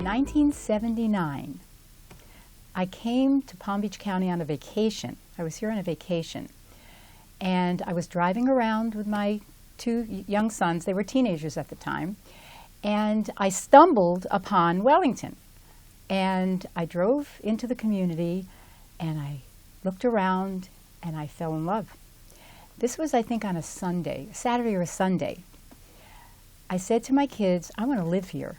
1979, I came to Palm Beach County on a vacation. I was here on a vacation. And I was driving around with my two young sons. They were teenagers at the time. And I stumbled upon Wellington. And I drove into the community, and I looked around, and I fell in love. This was, I think, on a Sunday, Saturday or a Sunday. I said to my kids, I want to live here.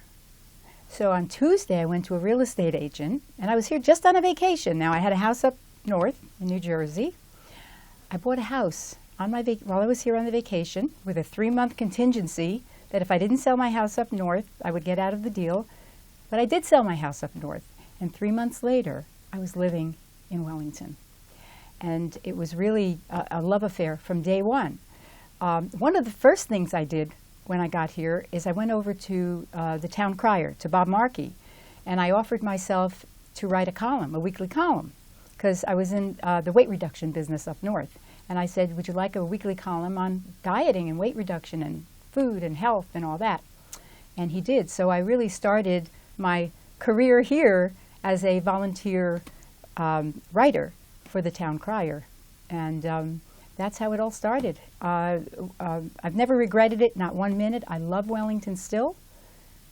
So on Tuesday, I went to a real estate agent, and I was here just on a vacation. Now, I had a house up north in New Jersey. I bought a house on my while I was here on the vacation with a 3-month contingency that if I didn't sell my house up north, I would get out of the deal. But I did sell my house up north, and 3 months later, I was living in Wellington. And it was really a love affair from day one. One of the first things I did when I got here is I went over to the town crier, to Bob Markey, and I offered myself to write a column, a weekly column, because I was in the weight reduction business up north. And I said, would you like a weekly column on dieting and weight reduction and food and health and all that? And he did. So I really started my career here as a volunteer writer for the town crier. And that's how it all started. I've never regretted it, not 1 minute. I love Wellington still,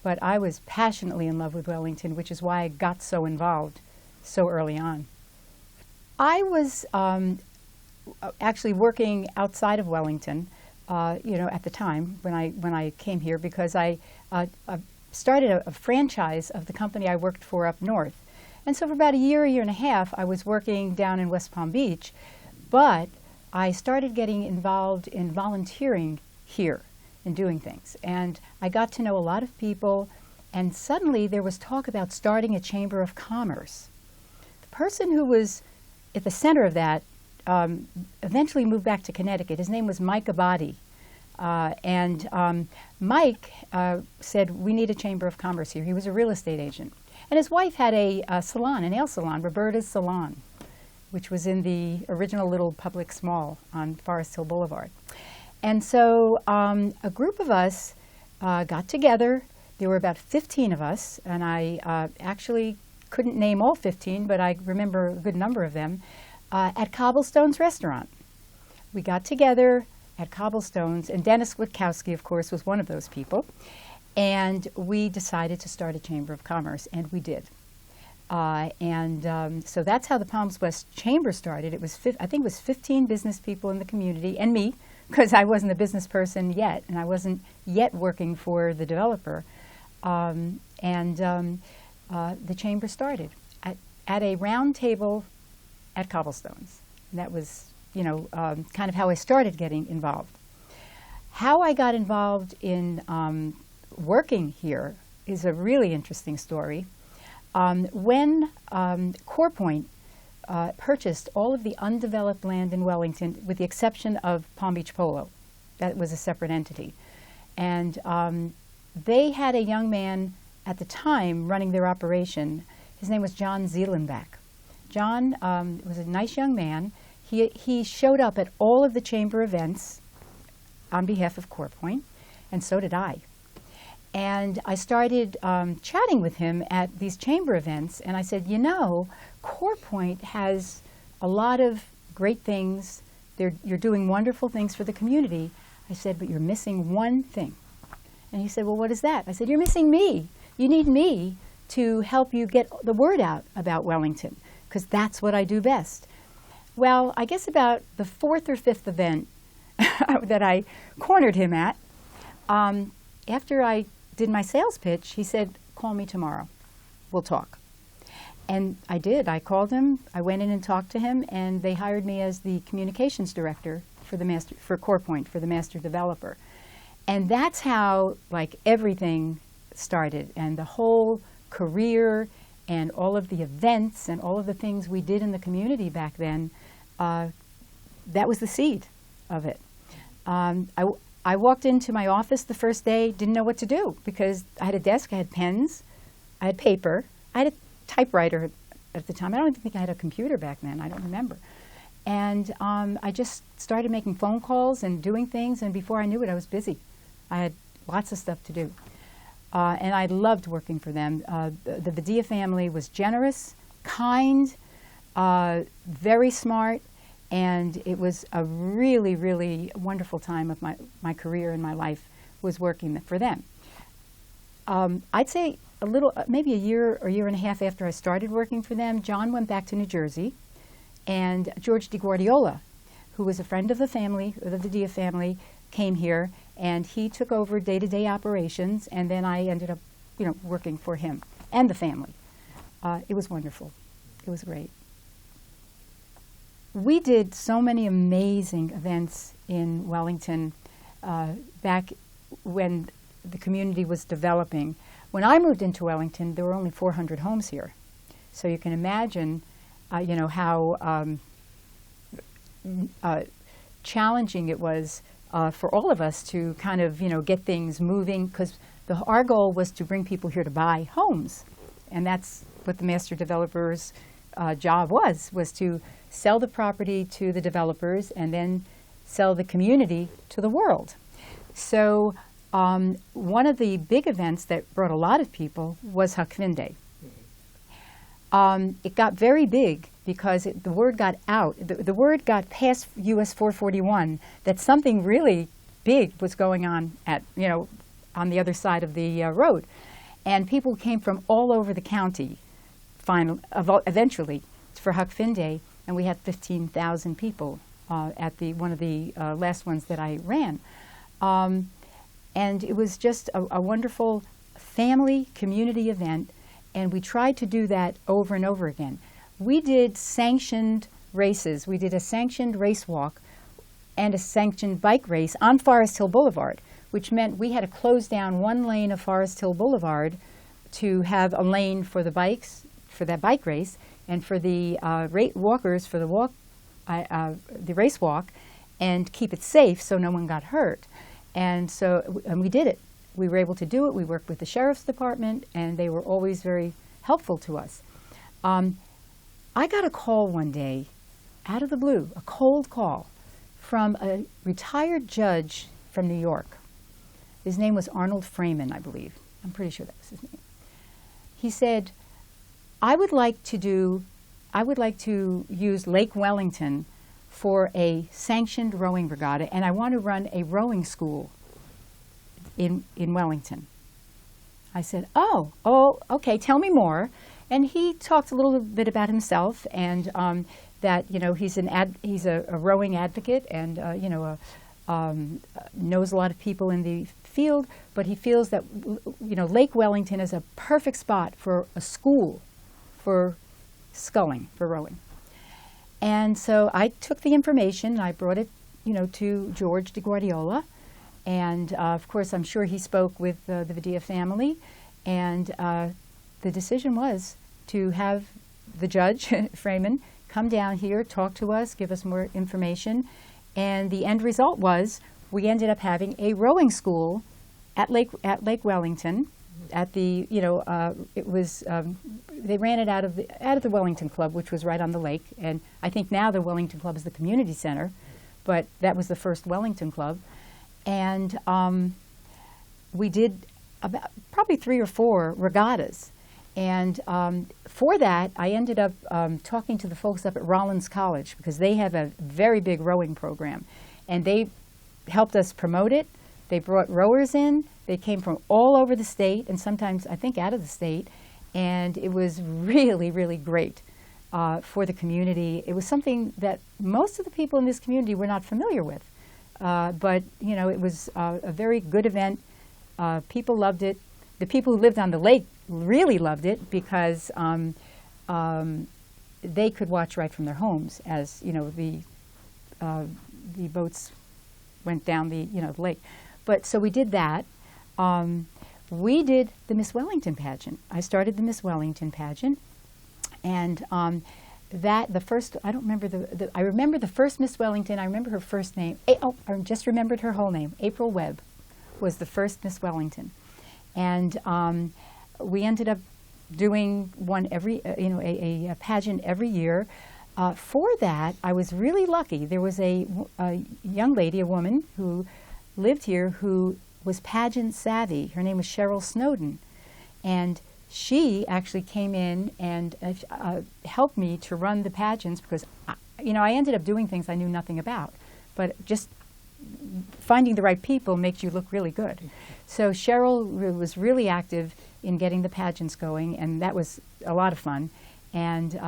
but I was passionately in love with Wellington, which is why I got so involved so early on. I was actually working outside of Wellington, at the time when I came here, because I started a franchise of the company I worked for up north. And so for about a year and a half, I was working down in West Palm Beach, but I started getting involved in volunteering here and doing things. And I got to know a lot of people, and suddenly there was talk about starting a chamber of commerce. The person who was at the center of that eventually moved back to Connecticut. His name was Mike Abadi. Mike said, we need a chamber of commerce here. He was a real estate agent. And his wife had a salon, a nail salon, Roberta's Salon, which was in the original little Publix mall on Forest Hill Boulevard. And so a group of us got together. There were about 15 of us, and I actually couldn't name all 15, but I remember a good number of them, at Cobblestone's restaurant. We got together at Cobblestone's, and Dennis Witkowski, of course, was one of those people. And we decided to start a Chamber of Commerce, and we did. So that's how the Palms West Chamber started. It was, I think it was 15 business people in the community, and me, because I wasn't a business person yet, and I wasn't yet working for the developer. The Chamber started at a round table at Cobblestone's. And that was, kind of how I started getting involved. How I got involved in working here is a really interesting story. When CorePoint purchased all of the undeveloped land in Wellington, with the exception of Palm Beach Polo, that was a separate entity, and they had a young man at the time running their operation. His name was John Zeelenbach. John was a nice young man. He showed up at all of the chamber events on behalf of CorePoint, and so did I. And I started chatting with him at these chamber events, and I said, CorePoint has a lot of great things. You're doing wonderful things for the community. I said, but you're missing one thing. And he said, well, what is that? I said, you're missing me. You need me to help you get the word out about Wellington, because that's what I do best. Well, I guess about the 4th or 5th event that I cornered him at, after I did my sales pitch, he said, call me tomorrow. We'll talk. And I did. I called him. I went in and talked to him, and they hired me as the communications director for CorePoint, for the master developer. And that's how, everything started, and the whole career and all of the events and all of the things we did in the community back then, that was the seed of it. I walked into my office the first day, didn't know what to do, because I had a desk, I had pens, I had paper, I had a typewriter at the time. I don't even think I had a computer back then, I don't remember. And I just started making phone calls and doing things, and before I knew it, I was busy. I had lots of stuff to do. and I loved working for them. The Vidya family was generous, kind, very smart, and it was a really, really wonderful time of my career and my life was working for them. I'd say a little, maybe a year or year and a half after I started working for them, John went back to New Jersey, and George DiGuardiola, who was a friend of the family, of the Vidya family, came here, and he took over day-to-day operations, and then I ended up, working for him and the family. It was wonderful. It was great. We did so many amazing events in Wellington back when the community was developing. When I moved into Wellington, there were only 400 homes here. So you can imagine, how challenging it was for all of us to kind of, get things moving, because our goal was to bring people here to buy homes. And that's what the master developer's job was to sell the property to the developers and then sell the community to the world. So one of the big events that brought a lot of people was Hakvin Day. It got very big because the word got out. The word got past US 441 that something really big was going on on the other side of the road. And people came from all over the county eventually for Hakvin Day, and we had 15,000 people at one of the last ones that I ran. And it was just a wonderful family community event, and we tried to do that over and over again. We did sanctioned races. We did a sanctioned race walk and a sanctioned bike race on Forest Hill Boulevard, which meant we had to close down one lane of Forest Hill Boulevard to have a lane for the bikes, for that bike race, and for the walkers for the race walk, and keep it safe so no one got hurt. And we did it. We were able to do it. We worked with the sheriff's department, and they were always very helpful to us. I got a call one day, out of the blue, a cold call, from a retired judge from New York. His name was Arnold Freeman, I believe. I'm pretty sure that was his name. He said, I would like to use Lake Wellington for a sanctioned rowing regatta, and I want to run a rowing school in Wellington. I said, oh, okay, tell me more. And he talked a little bit about himself, and that he's a rowing advocate, and knows a lot of people in the field. But he feels that Lake Wellington is a perfect spot for a school for sculling, for rowing. And so I took the information and I brought it, to George DiGuardiola, and of course I'm sure he spoke with the Vidya family, and the decision was to have the judge, Freeman, come down here, talk to us, give us more information, and the end result was we ended up having a rowing school at Lake Wellington. At the it was they ran it out of the Wellington Club, which was right on the lake, and I think now the Wellington Club is the community center, but that was the first Wellington Club, and we did about probably 3 or 4 regattas, and for that I ended up talking to the folks up at Rollins College, because they have a very big rowing program, and they helped us promote it. They brought rowers in. They came from all over the state, and sometimes I think out of the state, and it was really, really great for the community. It was something that most of the people in this community were not familiar with, but it was a very good event. People loved it. The people who lived on the lake really loved it, because they could watch right from their homes as the boats went down the the lake. But so we did that. We did the Miss Wellington pageant. I started the Miss Wellington pageant, and I remember the first Miss Wellington. I remember her first name. I just remembered her whole name. April Webb was the first Miss Wellington, and we ended up doing one every a pageant every year. For that, I was really lucky. There was a young lady, a woman who lived here, who was pageant savvy. Her name was Cheryl Snowden. And she actually came in and helped me to run the pageants because, I ended up doing things I knew nothing about. But just finding the right people makes you look really good. So Cheryl was really active in getting the pageants going, and that was a lot of fun. And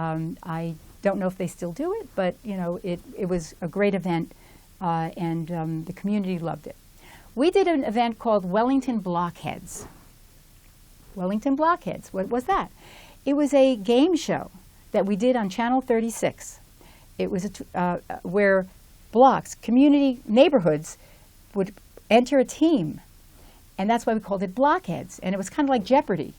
I don't know if they still do it, but it was a great event, and the community loved it. We did an event called Wellington Blockheads. Wellington Blockheads, what was that? It was a game show that we did on Channel 36. It was where blocks, community neighborhoods would enter a team, and that's why we called it Blockheads. And it was kind of like Jeopardy.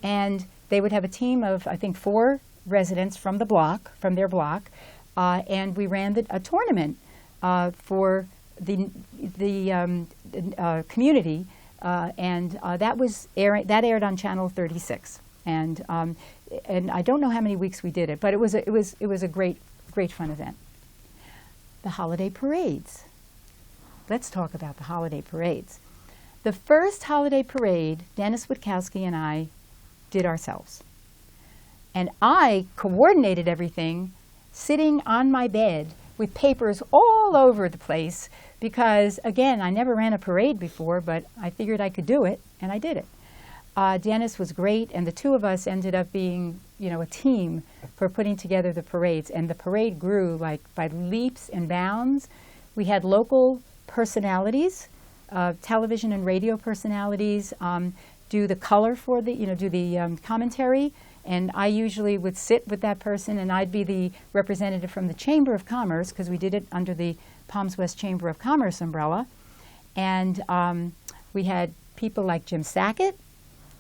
And they would have a team of, I think, 4 residents from the block, from their block, and we ran a tournament for the community, and that aired on Channel 36. And I don't know how many weeks we did it, but it was a great fun event. The holiday parades. Let's talk about the holiday parades. The first holiday parade, Dennis Witkowski and I did ourselves. And I coordinated everything sitting on my bed with papers all over the place because, again, I never ran a parade before, but I figured I could do it, and I did it. Dennis was great, and the two of us ended up being, a team for putting together the parades. And the parade grew like by leaps and bounds. We had local personalities, television and radio personalities, do the color for do the commentary. And I usually would sit with that person, and I'd be the representative from the Chamber of Commerce, because we did it under the Palms West Chamber of Commerce umbrella. And we had people like Jim Sackett,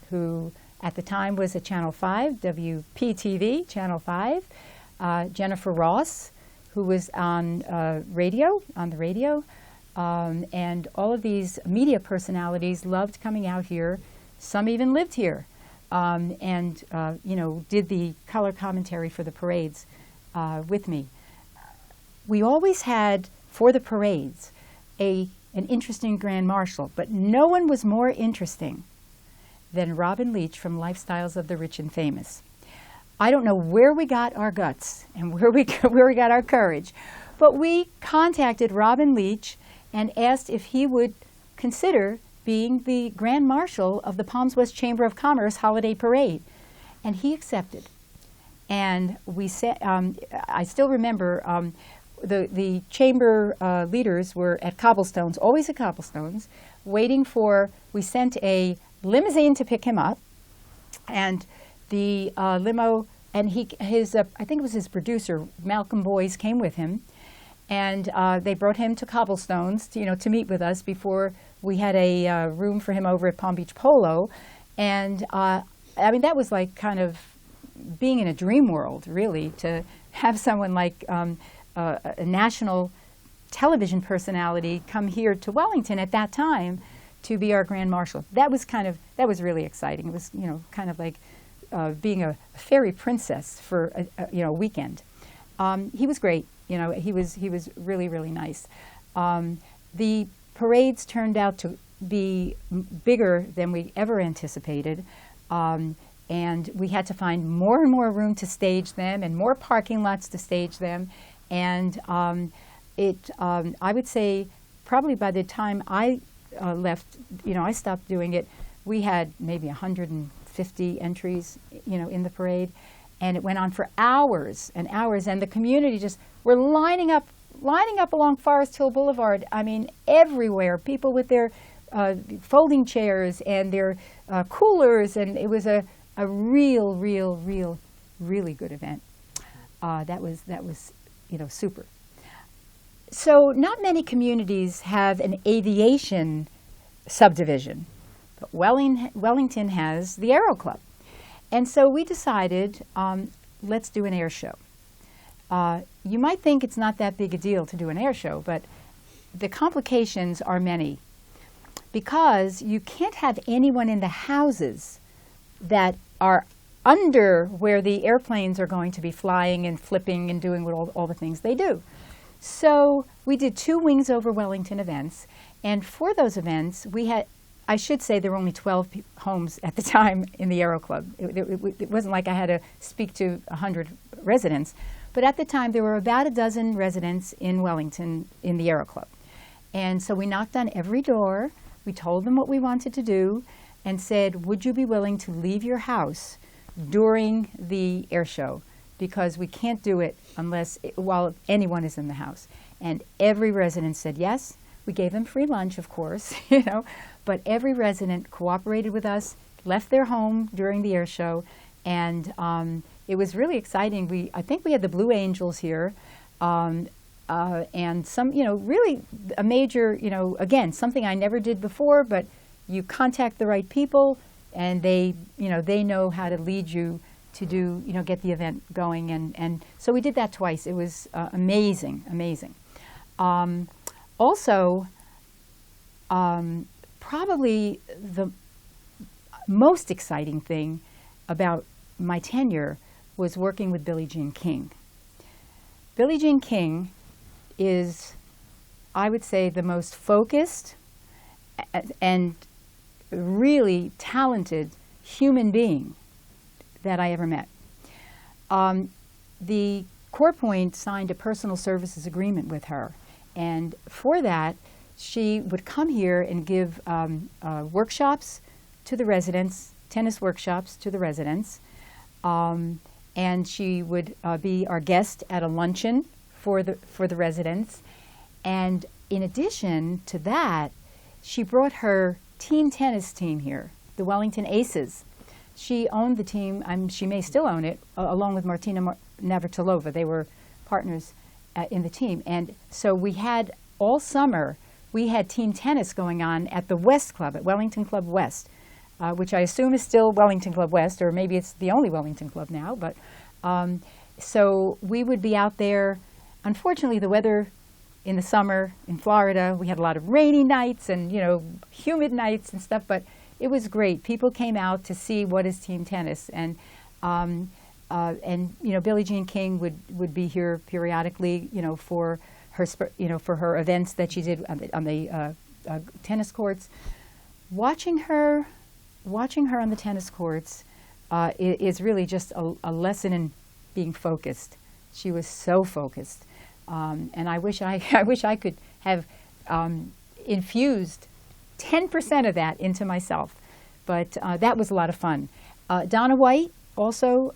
who at the time was at Channel 5, WPTV, Channel 5. Jennifer Ross, who was on the radio. And all of these media personalities loved coming out here. Some even lived here. And did the color commentary for the parades with me. We always had, for the parades, an interesting Grand Marshal, but no one was more interesting than Robin Leach from Lifestyles of the Rich and Famous. I don't know where we got our guts and where we got our courage, but we contacted Robin Leach and asked if he would consider being the Grand Marshal of the Palms West Chamber of Commerce Holiday Parade. And he accepted. And we said, I still remember the chamber leaders were at Cobblestones, always at Cobblestones, waiting for, we sent a limousine to pick him up, and the limo, and I think it was his producer, Malcolm Boyes, came with him, and they brought him to Cobblestones to meet with us before we had a room for him over at Palm Beach Polo. And that was like kind of being in a dream world, really, to have someone like a national television personality come here to Wellington at that time to be our Grand Marshal. That was really exciting. It was, kind of like being a fairy princess for a weekend. He was great. He was really, really nice. The parades turned out to be bigger than we ever anticipated, and we had to find more and more room to stage them and more parking lots to stage them. And I would say probably by the time I left, I stopped doing it, we had maybe 150 entries, in the parade, and it went on for hours and hours, and the community just were lining up along Forest Hill Boulevard. I mean, everywhere, people with their folding chairs and their coolers, and it was a really good event. That was super. So not many communities have an aviation subdivision, but Wellington has the Aero Club. And so we decided, let's do an air show. You might think it's not that big a deal to do an air show, but the complications are many, because you can't have anyone in the houses that are under where the airplanes are going to be flying and flipping and doing all the things they do. So we did 2 Wings Over Wellington events, And for those events, we had, I should say there were only 12 homes at the time in the Aero Club. It wasn't like I had to speak to 100 residents, but at the time there were about a dozen residents in Wellington in the Aero Club. And so we knocked on every door, we told them what we wanted to do, and said, would you be willing to leave your house during the air show? Because we can't do it while anyone is in the house. And every resident said yes. We gave them free lunch, of course, but every resident cooperated with us, left their home during the air show, and it was really exciting. I think we had the Blue Angels here, and some, really a major, again, something I never did before, but you contact the right people, and they know how to lead you to do, get the event going, and so we did that twice. It was amazing, amazing. Also, probably the most exciting thing about my tenure was working with Billie Jean King. Billie Jean King is, I would say, the most focused and really talented human being that I ever met. The Core Point signed a personal services agreement with her, and for that, she would come here and give workshops to the residents, tennis workshops to the residents, and she would be our guest at a luncheon for the residents. And in addition to that, she brought her team tennis team here, the Wellington Aces. She owned the team, she may still own it, along with Martina Navratilova. They were partners in the team. And so we had, all summer, we had team tennis going on at the West Club, at Wellington Club West, which I assume is still Wellington Club West, or maybe it's the only Wellington Club now. But so we would be out there. Unfortunately, the weather in the summer in Florida, we had a lot of rainy nights and, humid nights and stuff, but it was great. People came out to see what is team tennis, and Billie Jean King would be here periodically, for her, for her events that she did on the tennis courts. Watching her on the tennis courts is really just a lesson in being focused. She was so focused, and I wish I could have infused 10% of that into myself, but that was a lot of fun. Donna White also.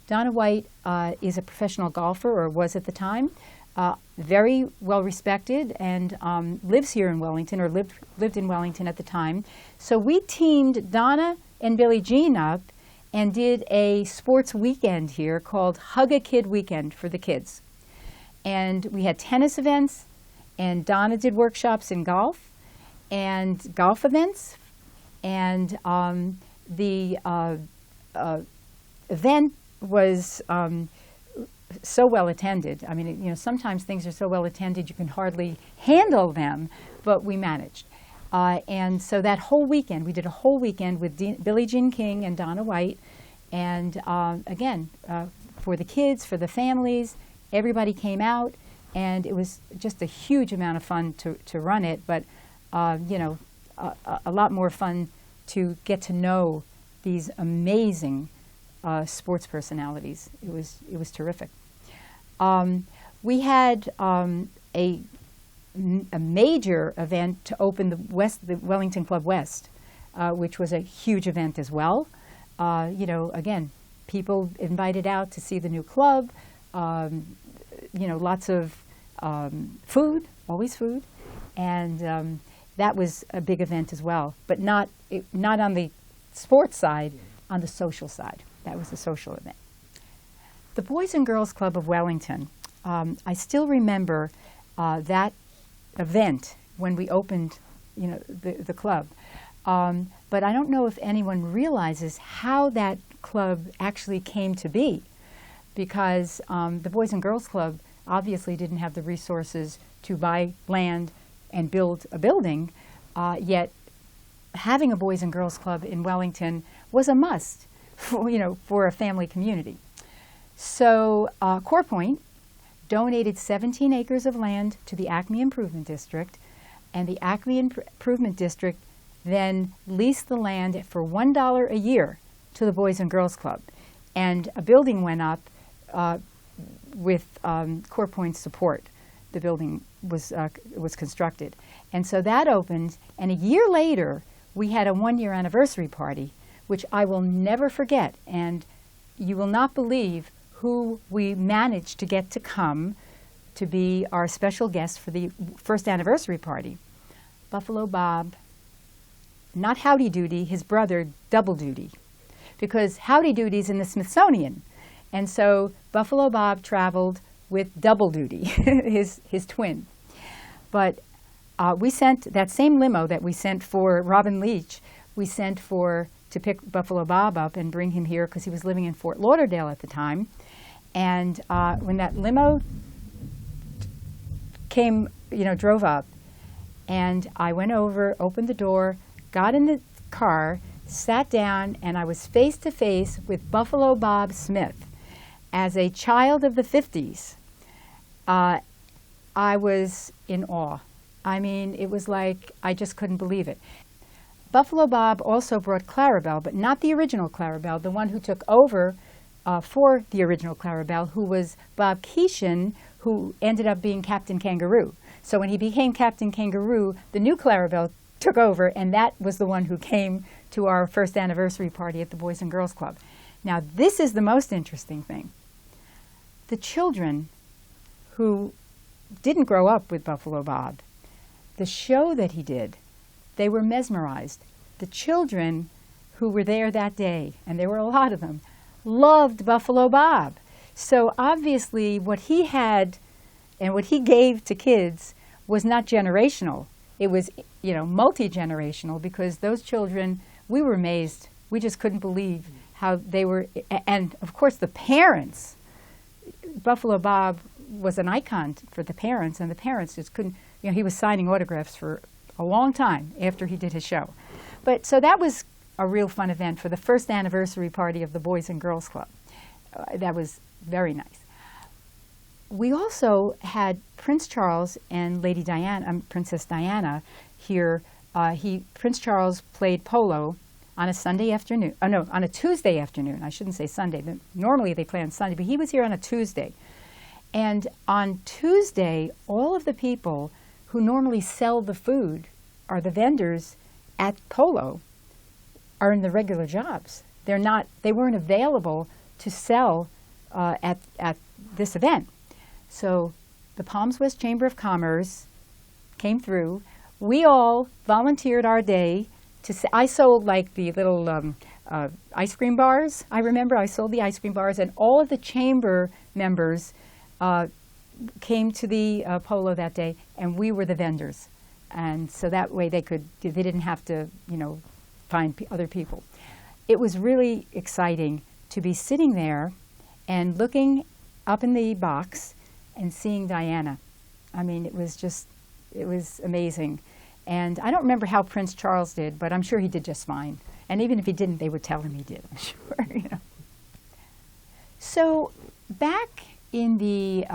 Donna White is a professional golfer, or was at the time. Very well respected, and lives here in Wellington, or lived in Wellington at the time. So we teamed Donna and Billie Jean up and did a sports weekend here called Hug a Kid Weekend for the kids. And we had tennis events, and Donna did workshops in golf and golf events, and the event was so well attended. I mean, sometimes things are so well attended you can hardly handle them, but we managed. And so that whole weekend, we did a whole weekend with Billie Jean King and Donna White, and again, for the kids, for the families, everybody came out, and it was just a huge amount of fun to run it, but a lot more fun to get to know these amazing sports personalities. It was terrific. We had a major event to open the Wellington Club West, which was a huge event as well. Again, people invited out to see the new club. Lots of food, always food, and that was a big event as well. But not on the sports side, on the social side. That was a social event. The Boys and Girls Club of Wellington, I still remember that event when we opened, the club. But I don't know if anyone realizes how that club actually came to be, because the Boys and Girls Club obviously didn't have the resources to buy land and build a building, yet having a Boys and Girls Club in Wellington was a must for a family community. So Core Point donated 17 acres of land to the Acme Improvement District and the Acme Improvement District then leased the land for $1 a year to the Boys and Girls Club. And a building went up with Core Point's support. The building was constructed. And so that opened, and a year later, we had a one-year anniversary party, which I will never forget. And you will not believe who we managed to get to come to be our special guest for the first anniversary party. Buffalo Bob, not Howdy Doody, his brother Double Duty, because Howdy Doody's in the Smithsonian. And so Buffalo Bob traveled with Double Duty, his twin. But we sent that same limo that we sent for Robin Leach, we sent to pick Buffalo Bob up and bring him here because he was living in Fort Lauderdale at the time. And when that limo came, drove up, and I went over, opened the door, got in the car, sat down, and I was face to face with Buffalo Bob Smith. As a child of the 50s, I was in awe. I mean, it was like I just couldn't believe it. Buffalo Bob also brought Clarabelle, but not the original Clarabelle, the one who took over for the original Clarabelle, who was Bob Keeshan, who ended up being Captain Kangaroo. So when he became Captain Kangaroo, the new Clarabelle took over, and that was the one who came to our first anniversary party at the Boys and Girls Club. Now, this is the most interesting thing. The children who didn't grow up with Buffalo Bob, the show that he did, they were mesmerized. The children who were there that day, and there were a lot of them, loved Buffalo Bob. So obviously what he had and what he gave to kids was not generational. It was, multi-generational, because those children, we were amazed. We just couldn't believe how they were, and of course the parents. Buffalo Bob was an icon for the parents, and the parents just couldn't, he was signing autographs for a long time after he did his show. But so that was a real fun event for the first anniversary party of the Boys and Girls Club. That was very nice. We also had Prince Charles and Lady Diana, Princess Diana here. Prince Charles played polo on a Sunday afternoon. On a Tuesday afternoon. I shouldn't say Sunday. Normally they play on Sunday, but he was here on a Tuesday. And on Tuesday, all of the people who normally sell the food, are the vendors at polo, are in the regular jobs. They weren't available to sell at this event. So the Palms West Chamber of Commerce came through. We all volunteered our day I sold like the little ice cream bars. I remember I sold the ice cream bars, and all of the chamber members came to the polo that day, and we were the vendors. And so that way they didn't have to, find other people. It was really exciting to be sitting there and looking up in the box and seeing Diana. I mean, it was amazing. And I don't remember how Prince Charles did, but I'm sure he did just fine. And even if he didn't, they would tell him he did, I'm sure, So back in the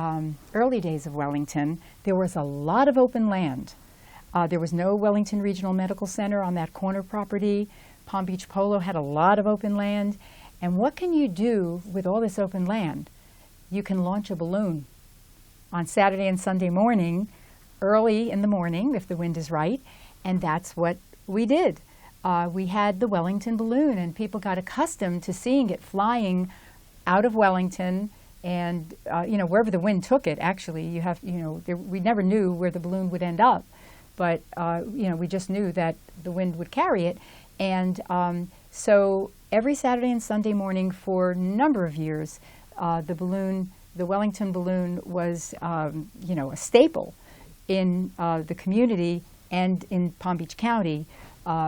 early days of Wellington, there was a lot of open land. There was no Wellington Regional Medical Center on that corner property. Palm Beach Polo had a lot of open land. And what can you do with all this open land? You can launch a balloon on Saturday and Sunday morning, early in the morning, if the wind is right, and that's what we did. We had the Wellington balloon, and people got accustomed to seeing it flying out of Wellington, and wherever the wind took it. Actually, we never knew where the balloon would end up, but we just knew that the wind would carry it, and so every Saturday and Sunday morning for a number of years, the Wellington balloon was a staple in the community and in Palm Beach County,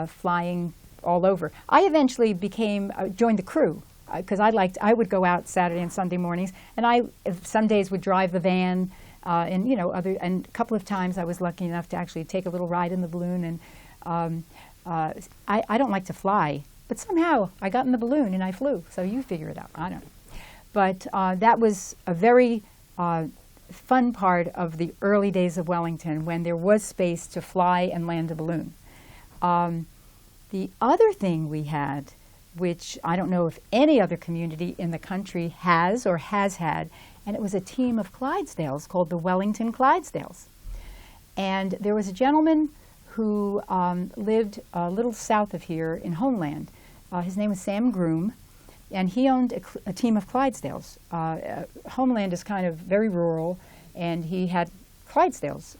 flying all over. I eventually joined the crew because I would go out Saturday and Sunday mornings, and some days would drive the van, and a couple of times I was lucky enough to actually take a little ride in the balloon. And I don't like to fly, but somehow I got in the balloon and I flew. So you figure it out. I don't know. But that was a very fun part of the early days of Wellington, when there was space to fly and land a balloon. The other thing we had, which I don't know if any other community in the country has or has had, and it was a team of Clydesdales called the Wellington Clydesdales. And there was a gentleman who lived a little south of here in Homeland. His name was Sam Groom, and he owned a team of Clydesdales. Homeland is kind of very rural, and he had Clydesdales.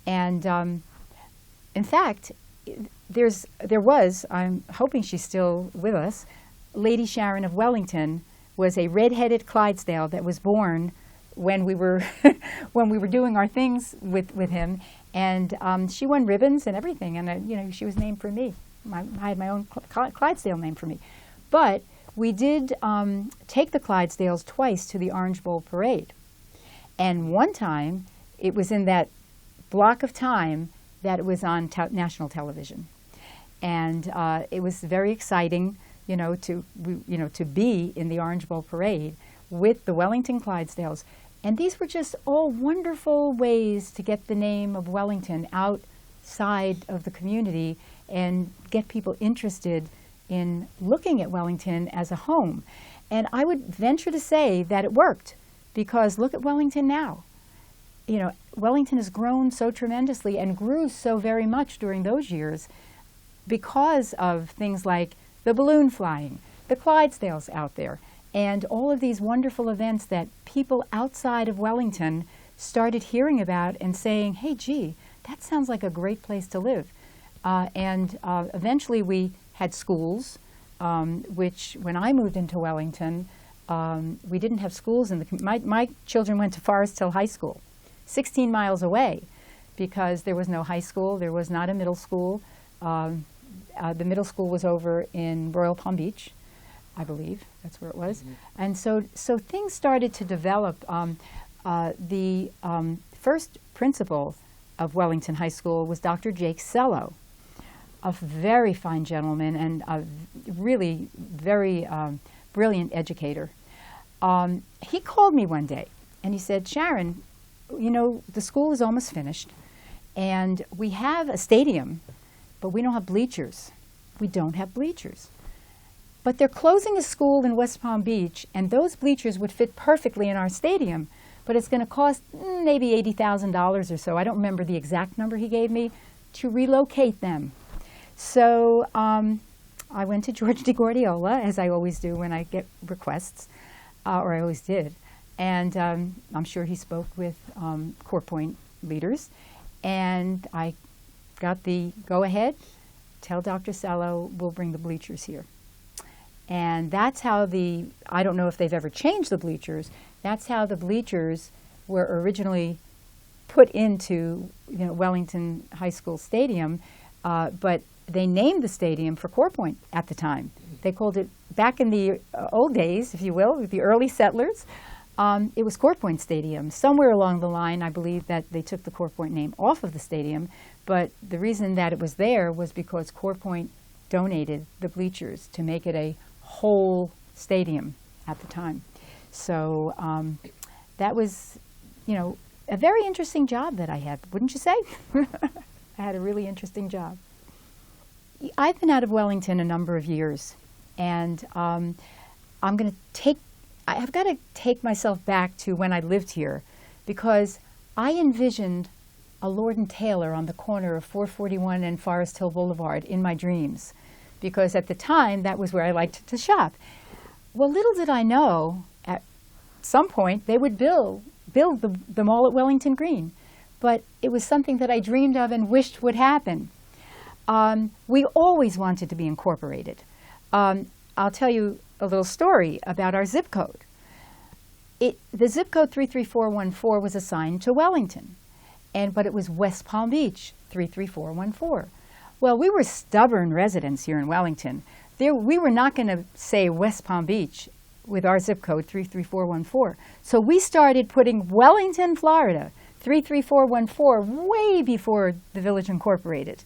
In fact, there was, I'm hoping she's still with us, Lady SHARON of Wellington was a red-headed Clydesdale that was born when we were when we were doing our things with him, and she won ribbons and everything, and you know, she was named for me. I had my own Clydesdale named for me. But we did take the Clydesdales twice to the Orange Bowl parade, and one time it was in that block of time that it was on national television, and it was very exciting, you know, to be in the Orange Bowl parade with the Wellington Clydesdales. And these were just all wonderful ways to get the name of Wellington outside of the community and get people interested in looking at Wellington as a home. And I would venture to say that it worked, because look at Wellington now. You know, Wellington has grown so tremendously and grew so very much during those years because of things like the balloon flying, the Clydesdales out there, and all of these wonderful events that people outside of Wellington started hearing about and saying, hey, gee, that sounds like a great place to live. Eventually we had schools, which when I moved into Wellington, we didn't have schools in the my children went to Forest Hill High School, 16 miles away, because there was no high school, there was not a middle school. The middle school was over in Royal Palm Beach, I believe. That's where it was. Mm-hmm. And so things started to develop. The first principal of Wellington High School was Dr. Jake Sello, a very fine gentleman and a really very brilliant educator. He called me one day and he said, Sharon, you know, the school is almost finished and we have a stadium, but we don't have bleachers. We don't have bleachers. But they're closing a school in West Palm Beach, and those bleachers would fit perfectly in our stadium, but it's going to cost maybe $80,000 or so. I don't remember the exact number he gave me, to relocate them. So I went to George DeGuardiola, as I always do when I get requests, or I always did. And I'm sure he spoke with Core Point leaders, and I got the go-ahead, tell Dr. Sello we'll bring the bleachers here. And that's how I don't know if they've ever changed the bleachers, that's how the bleachers were originally put into, you know, Wellington High School Stadium, but they named the stadium for Core Point at the time. They called it, back in the old days, if you will, the early settlers, it was Core Point Stadium. Somewhere along the line, I believe that they took the Core Point name off of the stadium, but the reason that it was there was because Core Point donated the bleachers to make it a whole stadium at the time. So that was, you know, a very interesting job that I had, wouldn't you say? I had a really interesting job. I've been out of Wellington a number of years, and I've got to take myself back to when I lived here, because I envisioned a Lord & Taylor on the corner of 441 and Forest Hill Boulevard in my dreams, because at the time that was where I liked to shop. Well, little did I know, at some point they would build the mall at Wellington Green, but it was something that I dreamed of and wished would happen. We always wanted to be incorporated. I'll tell you a little story about our zip code. The zip code 33414 was assigned to Wellington, but it was West Palm Beach 33414. Well, we were stubborn residents here in Wellington. We were not going to say West Palm Beach with our zip code 33414. So we started putting Wellington, Florida 33414 way before the village incorporated.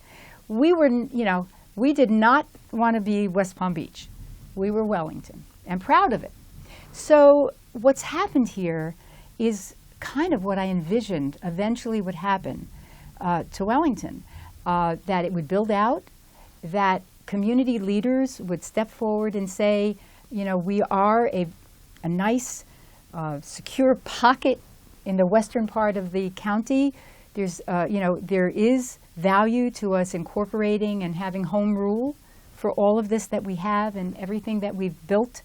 We were, you know, we did not want to be West Palm Beach. We were Wellington, and proud of it. So what's happened here is kind of what I envisioned eventually would happen to Wellington, that it would build out, that community leaders would step forward and say, you know, we are a nice, secure pocket in the western part of the county. There's, you know, there is value to us incorporating and having home rule for all of this that we have and everything that we've built.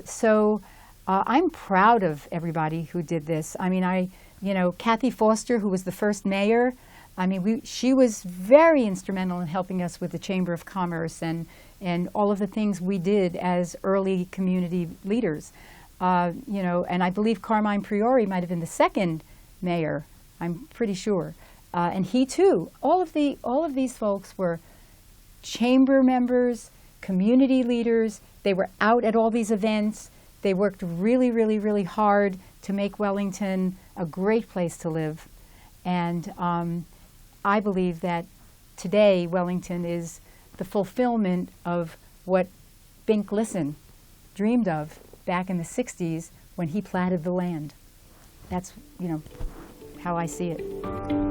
So I'm proud of everybody who did this. I mean, you know, Kathy Foster, who was the first mayor, I mean, she was very instrumental in helping us with the Chamber of Commerce and all of the things we did as early community leaders. You know, and I believe Carmine Priori might have been the second mayor, I'm pretty sure. And he too, all of these folks were chamber members, community leaders. They were out at all these events. They worked really, really, really hard to make Wellington a great place to live. And I believe that today Wellington is the fulfillment of what Bink Glisson dreamed of back in the 60s when he platted the land. That's, you know, how I see it.